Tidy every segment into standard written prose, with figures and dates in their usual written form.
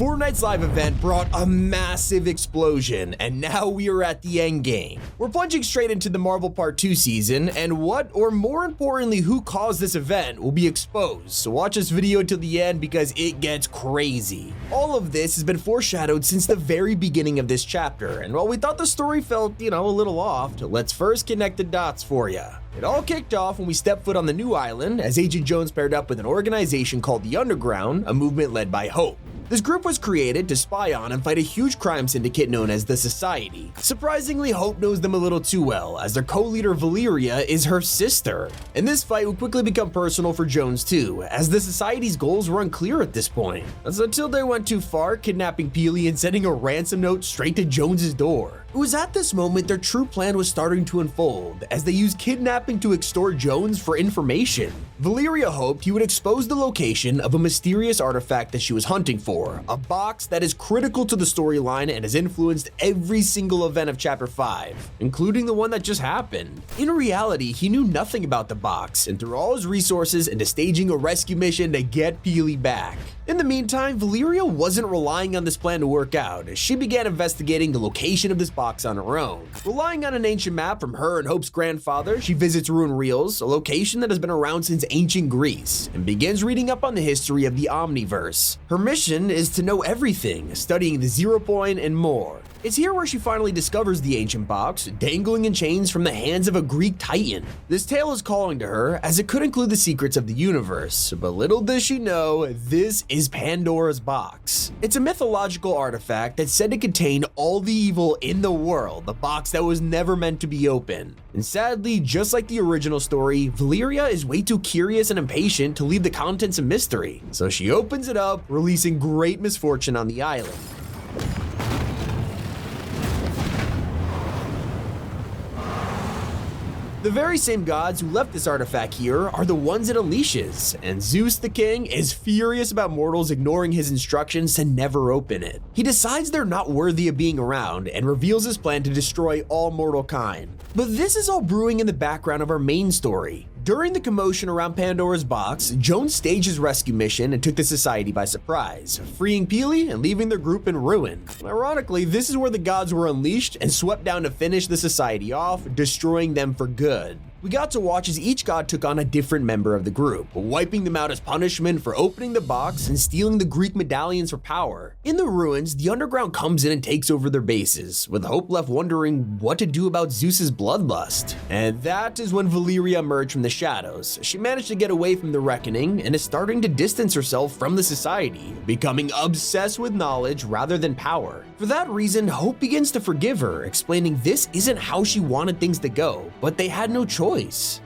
Fortnite's live event brought a massive explosion, and now we are at the end game. We're plunging straight into the Marvel Part 2 season, and what, or more importantly, who caused this event will be exposed, so watch this video until the end because it gets crazy. All of this has been foreshadowed since the very beginning of this chapter, and while we thought the story felt, a little off, let's first connect the dots for ya. It all kicked off when we stepped foot on the new island as Agent Jones paired up with an organization called the Underground, a movement led by Hope. This group was created to spy on and fight a huge crime syndicate known as the Society. Surprisingly, Hope knows them a little too well, as their co-leader Valeria is her sister. And this fight would quickly become personal for Jones too, as the Society's goals were unclear at this point. That's until they went too far, kidnapping Peely and sending a ransom note straight to Jones's door. It was at this moment their true plan was starting to unfold, as they used kidnapping to extort Jones for information. Valeria hoped he would expose the location of a mysterious artifact that she was hunting for, a box that is critical to the storyline and has influenced every single event of Chapter 5, including the one that just happened. In reality, he knew nothing about the box and threw all his resources into staging a rescue mission to get Peely back. In the meantime, Valeria wasn't relying on this plan to work out, as she began investigating the location of this box on her own. Relying on an ancient map from her and Hope's grandfather, she visits Ruin Reels, a location that has been around since ancient Greece, and begins reading up on the history of the Omniverse. Her mission is to know everything, studying the Zero Point and more. It's here where she finally discovers the ancient box, dangling in chains from the hands of a Greek titan. This tale is calling to her, as it could include the secrets of the universe, but little does she know, this is Pandora's box. It's a mythological artifact that's said to contain all the evil in the world, the box that was never meant to be open. And sadly, just like the original story, Valeria is way too curious and impatient to leave the contents a mystery, so she opens it up, releasing great misfortune on the island. The very same gods who left this artifact here are the ones it unleashes, and Zeus the king is furious about mortals ignoring his instructions to never open it. He decides they're not worthy of being around and reveals his plan to destroy all mortal kind. But this is all brewing in the background of our main story. During the commotion around Pandora's box, Jones staged his rescue mission and took the Society by surprise, freeing Peely and leaving their group in ruin. Ironically, this is where the gods were unleashed and swept down to finish the Society off, destroying them for good. We got to watch as each god took on a different member of the group, wiping them out as punishment for opening the box and stealing the Greek medallions for power. In the ruins, the Underground comes in and takes over their bases, with Hope left wondering what to do about Zeus's bloodlust. And that is when Valeria emerged from the shadows. She managed to get away from the reckoning and is starting to distance herself from the Society, becoming obsessed with knowledge rather than power. For that reason, Hope begins to forgive her, explaining this isn't how she wanted things to go, but they had no choice.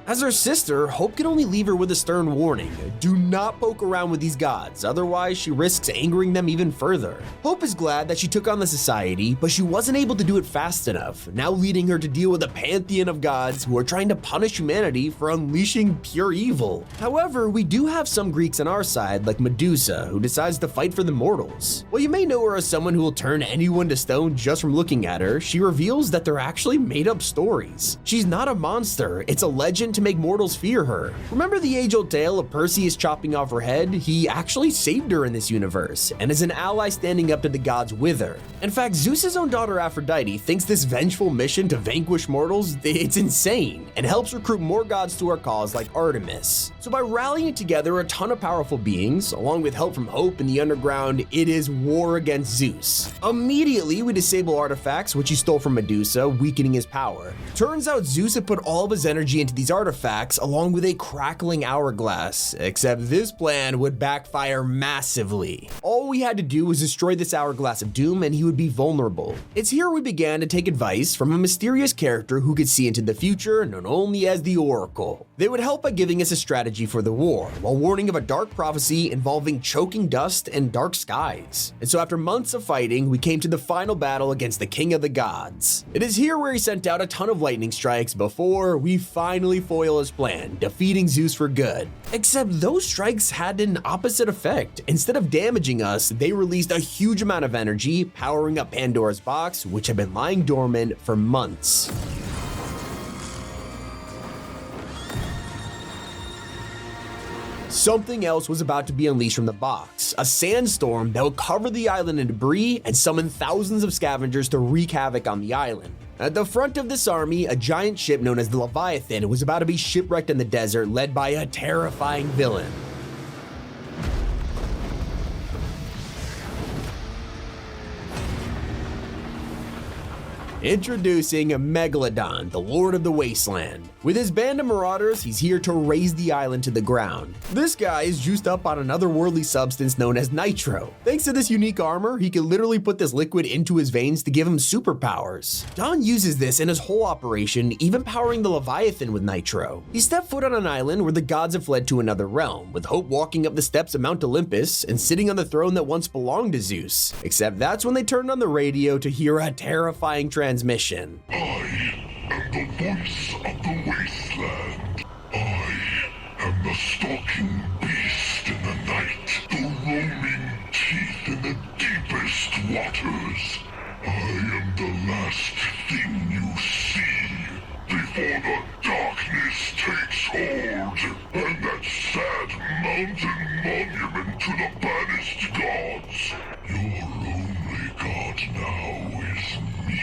As her sister, Hope can only leave her with a stern warning: do not poke around with these gods, otherwise she risks angering them even further. Hope is glad that she took on the Society, but she wasn't able to do it fast enough, now leading her to deal with a pantheon of gods who are trying to punish humanity for unleashing pure evil. However, we do have some Greeks on our side, like Medusa, who decides to fight for the mortals. While you may know her as someone who will turn anyone to stone just from looking at her, she reveals that they're actually made up stories. She's not a monster, it's a legend to make mortals fear her. Remember the age-old tale of Perseus chopping off her head? He actually saved her in this universe, and is an ally standing up to the gods with her. In fact, Zeus's own daughter Aphrodite thinks this vengeful mission to vanquish mortals, it's insane, and helps recruit more gods to her cause like Artemis. So by rallying together a ton of powerful beings, along with help from Hope and the Underground, it is war against Zeus. Immediately, we disable artifacts, which he stole from Medusa, weakening his power. Turns out Zeus had put all of his energy into these artifacts along with a crackling hourglass, except this plan would backfire massively. All we had to do was destroy this hourglass of doom and he would be vulnerable. It's here we began to take advice from a mysterious character who could see into the future, known only as the Oracle. They would help by giving us a strategy for the war, while warning of a dark prophecy involving choking dust and dark skies. And so after months of fighting, we came to the final battle against the King of the Gods. It is here where he sent out a ton of lightning strikes before we finally foil his plan, defeating Zeus for good. Except those strikes had an opposite effect. Instead of damaging us, they released a huge amount of energy, powering up Pandora's box, which had been lying dormant for months. something else was about to be unleashed from the box, a sandstorm that would cover the island in debris and summon thousands of scavengers to wreak havoc on the island. At the front of this army, a giant ship known as the Leviathan was about to be shipwrecked in the desert, led by a terrifying villain. Introducing Megalodon, the Lord of the Wasteland. With his band of marauders, he's here to raze the island to the ground. This guy is juiced up on an otherworldly substance known as nitro. Thanks to this unique armor, he can literally put this liquid into his veins to give him superpowers. Don uses this in his whole operation, even powering the Leviathan with nitro. He stepped foot on an island where the gods have fled to another realm, with Hope walking up the steps of Mount Olympus and sitting on the throne that once belonged to Zeus. Except that's when they turned on the radio to hear a terrifying transmission. I am the voice of the wasteland. I am the stalking beast in the night, the roaming teeth in the deepest waters. I am the last thing you see before the darkness takes hold, and that sad mountain monument to the banished gods. Your only god now is me,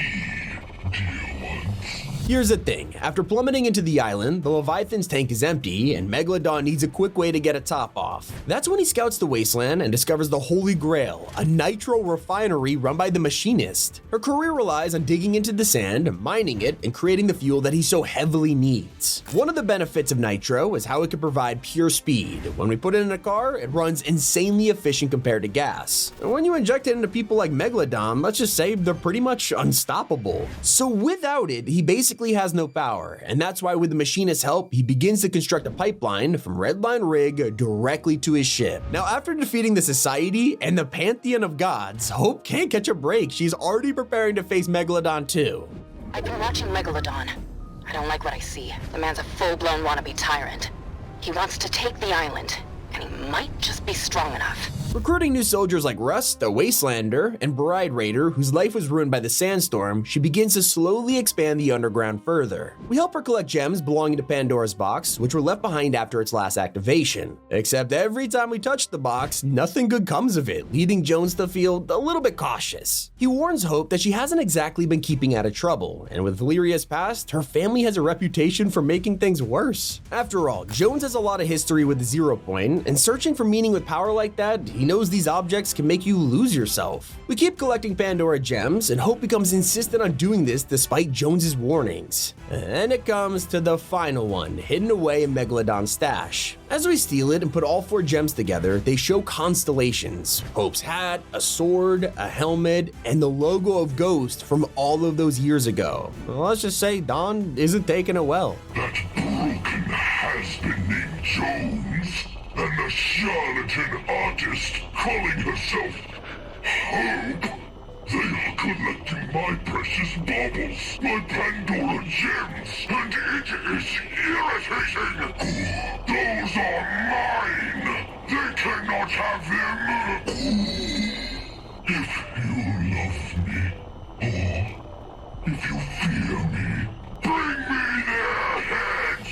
dear ones. Here's the thing, after plummeting into the island, the Leviathan's tank is empty, and Megalodon needs a quick way to get a top off. That's when he scouts the wasteland and discovers the Holy Grail, a nitro refinery run by the Machinist. Her career relies on digging into the sand, mining it, and creating the fuel that he so heavily needs. One of the benefits of nitro is how it can provide pure speed. When we put it in a car, it runs insanely efficient compared to gas. And when you inject it into people like Megalodon, let's just say they're pretty much unstoppable. So without it, he basically has no power, and that's why with the Machinist's help, he begins to construct a pipeline from Redline Rig directly to his ship. Now, after defeating the Society and the Pantheon of Gods, Hope can't catch a break. She's already preparing to face Megalodon too. I've been watching Megalodon. I don't like what I see. The man's a full-blown wannabe tyrant. He wants to take the island, and he might just be strong enough. Recruiting new soldiers like Rust, a Wastelander, and Bride Raider, whose life was ruined by the sandstorm, she begins to slowly expand the underground further. We help her collect gems belonging to Pandora's box, which were left behind after its last activation. Except every time we touch the box, nothing good comes of it, leading Jones to feel a little bit cautious. He warns Hope that she hasn't exactly been keeping out of trouble, and with Valeria's past, her family has a reputation for making things worse. After all, Jones has a lot of history with the Zero Point, and searching for meaning with power like that, he knows these objects can make you lose yourself. We keep collecting Pandora gems, and Hope becomes insistent on doing this despite Jones's warnings. And it comes to the final one, hidden away in Megalodon's stash. As we steal it and put all 4 gems together, they show constellations, Hope's hat, a sword, a helmet, and the logo of Ghost from all of those years ago. Well, let's just say Dawn isn't taking it well. That broken has-been named Jones, and the charlatan artist calling herself Hope. They are collecting my precious baubles, my Pandora gems, and it is irritating. Those are mine. They cannot have them. If you love me, or if you fear me, bring me their heads.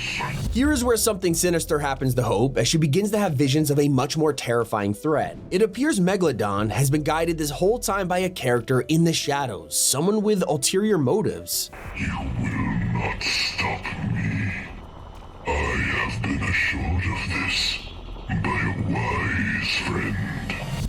Here is where something sinister happens to Hope as she begins to have visions of a much more terrifying threat. It appears Megalodon has been guided this whole time by a character in the shadows, someone with ulterior motives. You will not stop me. I have been assured of this by a wise friend.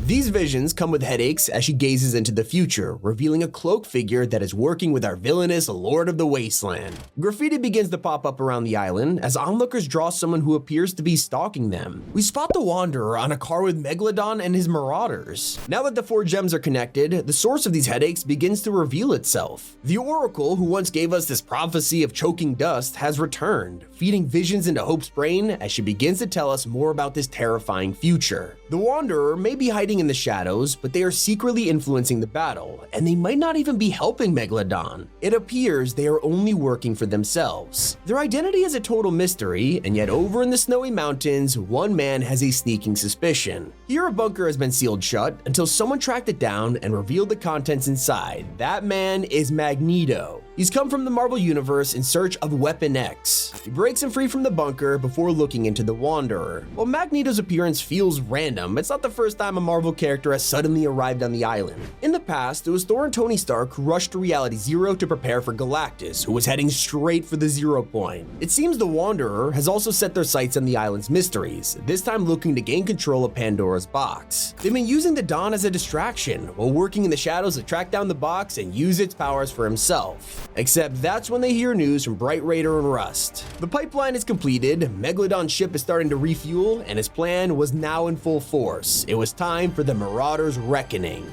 These visions come with headaches as she gazes into the future, revealing a cloaked figure that is working with our villainous Lord of the Wasteland. Graffiti begins to pop up around the island as onlookers draw someone who appears to be stalking them. We spot the Wanderer on a car with Megalodon and his marauders. Now that the 4 gems are connected, the source of these headaches begins to reveal itself. The Oracle, who once gave us this prophecy of choking dust, has returned, feeding visions into Hope's brain as she begins to tell us more about this terrifying future. The Wanderer may be hiding in the shadows, but they are secretly influencing the battle, and they might not even be helping Megalodon. It appears they are only working for themselves. Their identity is a total mystery, and yet over in the snowy mountains, one man has a sneaking suspicion. Here a bunker has been sealed shut until someone tracked it down and revealed the contents inside. That man is Magneto. He's come from the Marvel Universe in search of Weapon X. He breaks him free from the bunker before looking into the Wanderer. While Magneto's appearance feels random, it's not the first time a Marvel character has suddenly arrived on the island. In the past, it was Thor and Tony Stark who rushed to Reality Zero to prepare for Galactus, who was heading straight for the 0 point. It seems the Wanderer has also set their sights on the island's mysteries, this time looking to gain control of Pandora's box. They've been using the Dawn as a distraction, while working in the shadows to track down the box and use its powers for himself. Except that's when they hear news from Bright Raider and Rust. The pipeline is completed, Megalodon's ship is starting to refuel, and his plan was now in full force. It was time for the Marauders' reckoning.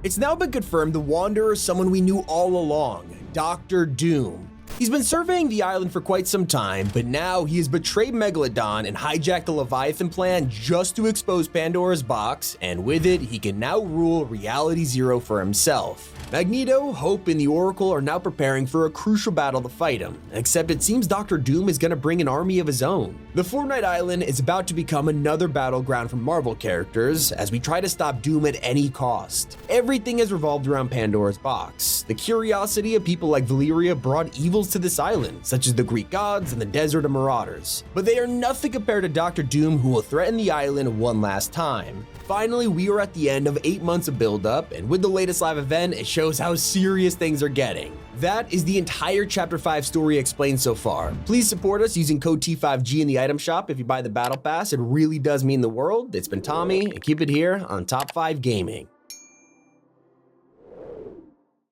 It's now been confirmed the Wanderer is someone we knew all along, Dr. Doom. He's been surveying the island for quite some time, but now he has betrayed Megalodon and hijacked the Leviathan plan just to expose Pandora's box, and with it, he can now rule Reality Zero for himself. Magneto, Hope, and the Oracle are now preparing for a crucial battle to fight him, except it seems Dr. Doom is gonna bring an army of his own. The Fortnite Island is about to become another battleground for Marvel characters as we try to stop Doom at any cost. Everything has revolved around Pandora's box. The curiosity of people like Valyria brought evils to this island, such as the Greek gods and the Desert of Marauders. But they are nothing compared to Dr. Doom, who will threaten the island one last time. Finally, we are at the end of 8 months of build-up, and with the latest live event, it shows how serious things are getting. That is the entire Chapter 5 story explained so far. Please support us using code T5G in the item shop if you buy the Battle Pass. It really does mean the world. It's been Tommy, and keep it here on Top 5 Gaming.